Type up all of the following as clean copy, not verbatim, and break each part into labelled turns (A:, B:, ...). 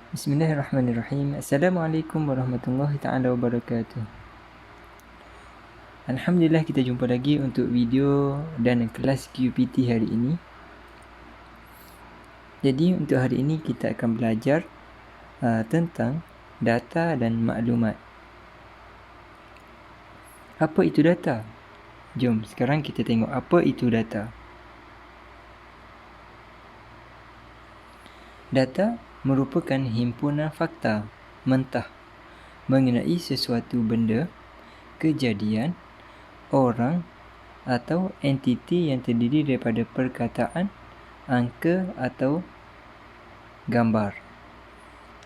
A: Bismillahirrahmanirrahim. Assalamualaikum warahmatullahi ta'ala wabarakatuh. Alhamdulillah, kita jumpa lagi untuk video dan kelas QPT hari ini. Jadi untuk hari ini kita akan belajar tentang data dan maklumat. Apa itu data? Jom sekarang kita tengok apa itu data. Data merupakan himpunan fakta mentah mengenai sesuatu benda, kejadian, orang atau entiti yang terdiri daripada perkataan, angka atau gambar.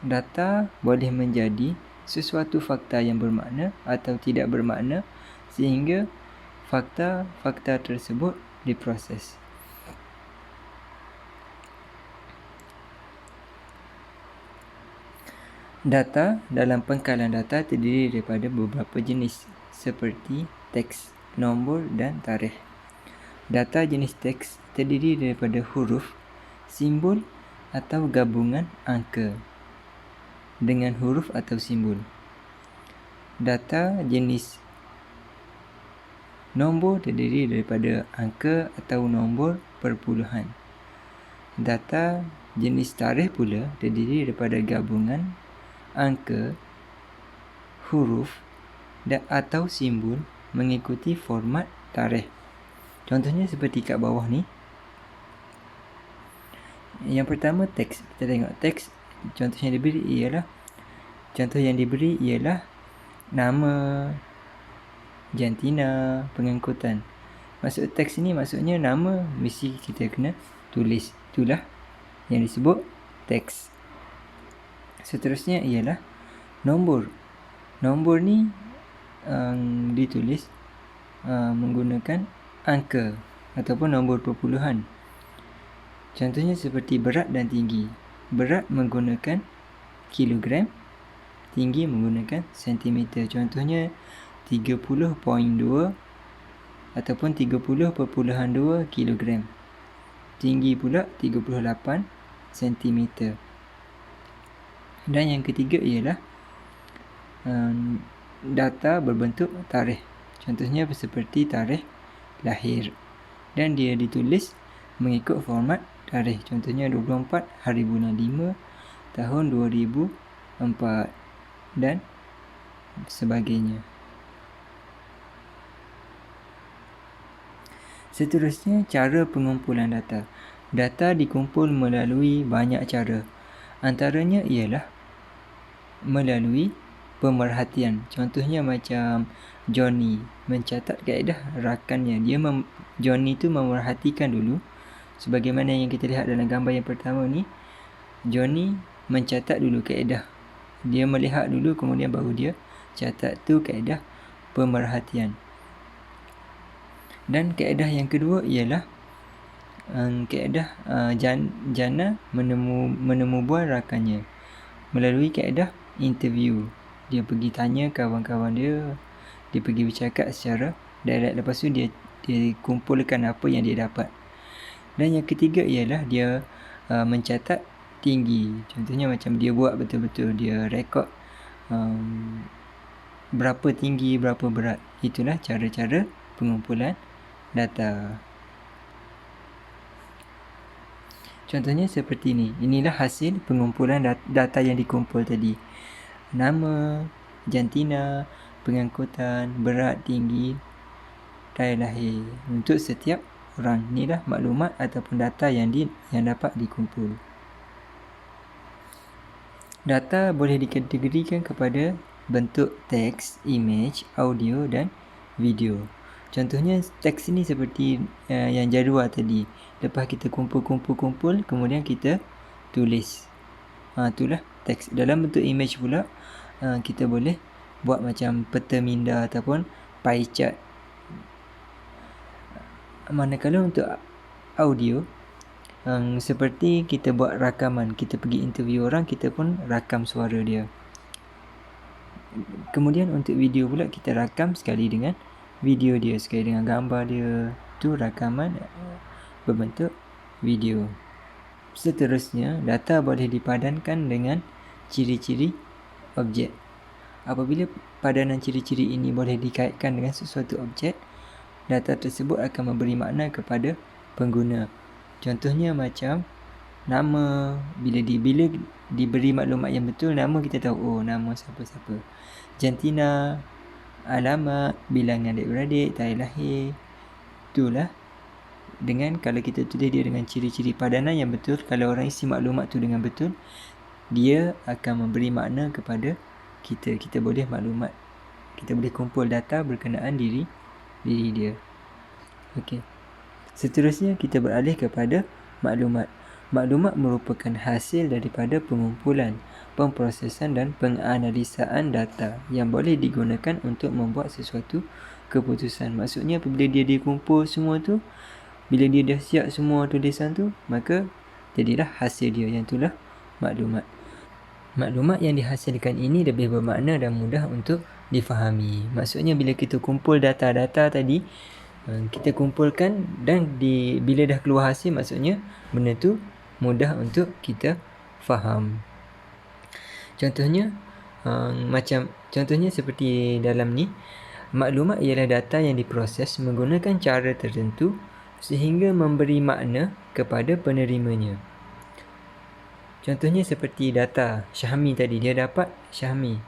A: Data boleh menjadi sesuatu fakta yang bermakna atau tidak bermakna sehingga fakta-fakta tersebut diproses. Data dalam pengkalan data terdiri daripada beberapa jenis seperti teks, nombor dan tarikh. Data jenis teks terdiri daripada huruf, simbol atau gabungan angka dengan huruf atau simbol. Data jenis nombor terdiri daripada angka atau nombor perpuluhan. Data jenis tarikh pula terdiri daripada gabungan angka, huruf atau simbol mengikuti format tarikh. Contohnya seperti kat bawah ni. Yang pertama teks. Kita tengok teks. Contoh yang diberi ialah nama, jantina, pengangkutan. Maksud teks ni maksudnya nama mesti kita kena tulis. Itulah yang disebut teks. Seterusnya ialah nombor. Nombor ni ditulis menggunakan angka ataupun nombor perpuluhan. Contohnya seperti berat dan tinggi. Berat menggunakan kilogram, tinggi menggunakan sentimeter. Contohnya 30.2 ataupun 30.2 kilogram. Tinggi pula 38 sentimeter. Dan yang ketiga ialah data berbentuk tarikh. Contohnya seperti tarikh lahir. Dan dia ditulis mengikut format tarikh. Contohnya 24 hari bulan 5 tahun 2004 dan sebagainya. Seterusnya, cara pengumpulan data. Data dikumpul melalui banyak cara. Antaranya ialah melalui pemerhatian. Contohnya macam Johnny mencatat kaedah rakannya. Johnny tu memerhatikan dulu. Sebagaimana yang kita lihat dalam gambar yang pertama ni, Johnny mencatat dulu kaedah. Dia melihat dulu kemudian baru dia catat. Tu kaedah pemerhatian. Dan kaedah yang kedua ialah kaedah Jana menemu buah rakannya melalui kaedah interview. Dia pergi tanya kawan-kawan dia, dia pergi bercakap secara direct. Lepas tu dia kumpulkan apa yang dia dapat. Dan yang ketiga ialah dia mencatat tinggi. Contohnya macam dia buat betul-betul, dia rekod berapa tinggi, berapa berat. Itulah cara-cara pengumpulan data. Contohnya seperti ni. Inilah hasil pengumpulan data yang dikumpul tadi. Nama, jantina, pengangkutan, berat, tinggi, tarikh lahir untuk setiap orang. Inilah maklumat ataupun data yang dapat dikumpul. Data boleh dikategorikan kepada bentuk teks, image, audio dan video. Contohnya teks ini seperti yang jadual tadi. Lepas kita kumpul, kemudian kita tulis. Itulah teks. Dalam bentuk image pula, kita boleh buat macam peta minda ataupun pie chart. Manakala untuk audio, seperti kita buat rakaman. Kita pergi interview orang, kita pun rakam suara dia. Kemudian untuk video pula, kita rakam sekali dengan video dia, sekali dengan gambar dia. Itu rakaman berbentuk video. Seterusnya, data boleh dipadankan dengan ciri-ciri objek. Apabila padanan ciri-ciri ini boleh dikaitkan dengan sesuatu objek, data tersebut akan memberi makna kepada pengguna. Contohnya macam nama, bila diberi maklumat yang betul, nama kita tahu, nama siapa-siapa. Jantina, alamat, bilangan adik-beradik, tarikh lahir. Itulah dengan kalau kita tulis dia dengan ciri-ciri padanan yang betul, kalau orang isi maklumat tu dengan betul, dia akan memberi makna kepada kita. Kita boleh kumpul data berkenaan diri dia. Okey. Seterusnya kita beralih kepada maklumat. Maklumat merupakan hasil daripada pengumpulan, pemprosesan dan penganalisaan data yang boleh digunakan untuk membuat sesuatu keputusan. Maksudnya apabila dia dikumpul semua tu, bila dia dah siap semua tulisan tu, maka jadilah hasil dia, yang itulah maklumat. Maklumat yang dihasilkan ini lebih bermakna dan mudah untuk difahami. Maksudnya bila kita kumpul data-data tadi, kita kumpulkan dan bila dah keluar hasil, maksudnya benda tu mudah untuk kita faham. Contohnya seperti dalam ni, maklumat ialah data yang diproses menggunakan cara tertentu sehingga memberi makna kepada penerimanya. Contohnya seperti data Syahmi tadi, dia dapat Syahmi.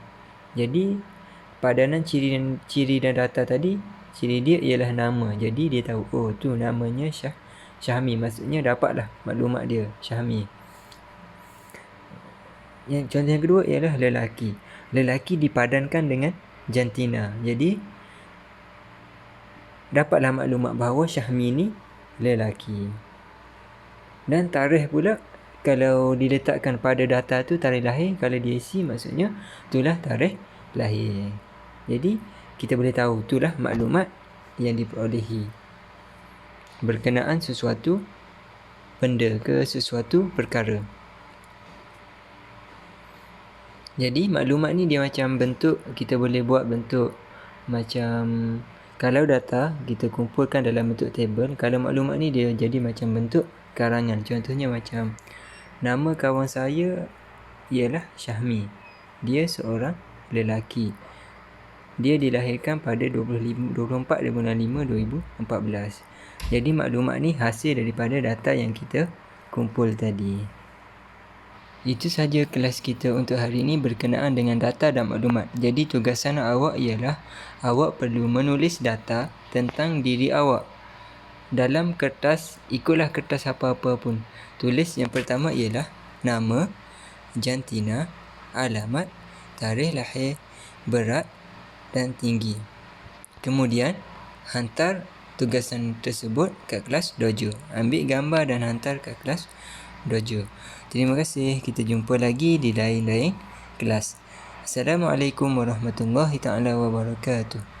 A: Jadi padanan ciri dan data tadi, ciri dia ialah nama. Jadi dia tahu, tu namanya Syahmi. Maksudnya dapatlah maklumat dia, Syahmi. Yang contoh yang kedua ialah lelaki. Lelaki dipadankan dengan jantina. Jadi dapatlah maklumat bahawa Syahmi ni lelaki. Dan tarikh pula, kalau diletakkan pada data tu tarikh lahir, kalau dia isi, maksudnya itulah tarikh lahir. Jadi kita boleh tahu itulah maklumat yang diperolehi berkenaan sesuatu benda ke sesuatu perkara. Jadi maklumat ni dia macam bentuk, kita boleh buat bentuk macam, kalau data kita kumpulkan dalam bentuk table, kalau maklumat ni dia jadi macam bentuk karangan. Contohnya macam, nama kawan saya ialah Syahmi. Dia seorang lelaki. Dia dilahirkan pada 24 bulan 5 2014. Jadi maklumat ni hasil daripada data yang kita kumpul tadi. Itu saja kelas kita untuk hari ini berkenaan dengan data dan maklumat. Jadi tugasan awak ialah awak perlu menulis data tentang diri awak dalam kertas. Ikutlah kertas apa-apa pun. Tulis yang pertama ialah nama, jantina, alamat, tarikh lahir, berat dan tinggi. Kemudian hantar tugasan tersebut ke kelas Dojo. Ambil gambar dan hantar ke kelas Dojo. Terima kasih. Kita jumpa lagi di lain-lain kelas. Assalamualaikum warahmatullahi taala wabarakatuh.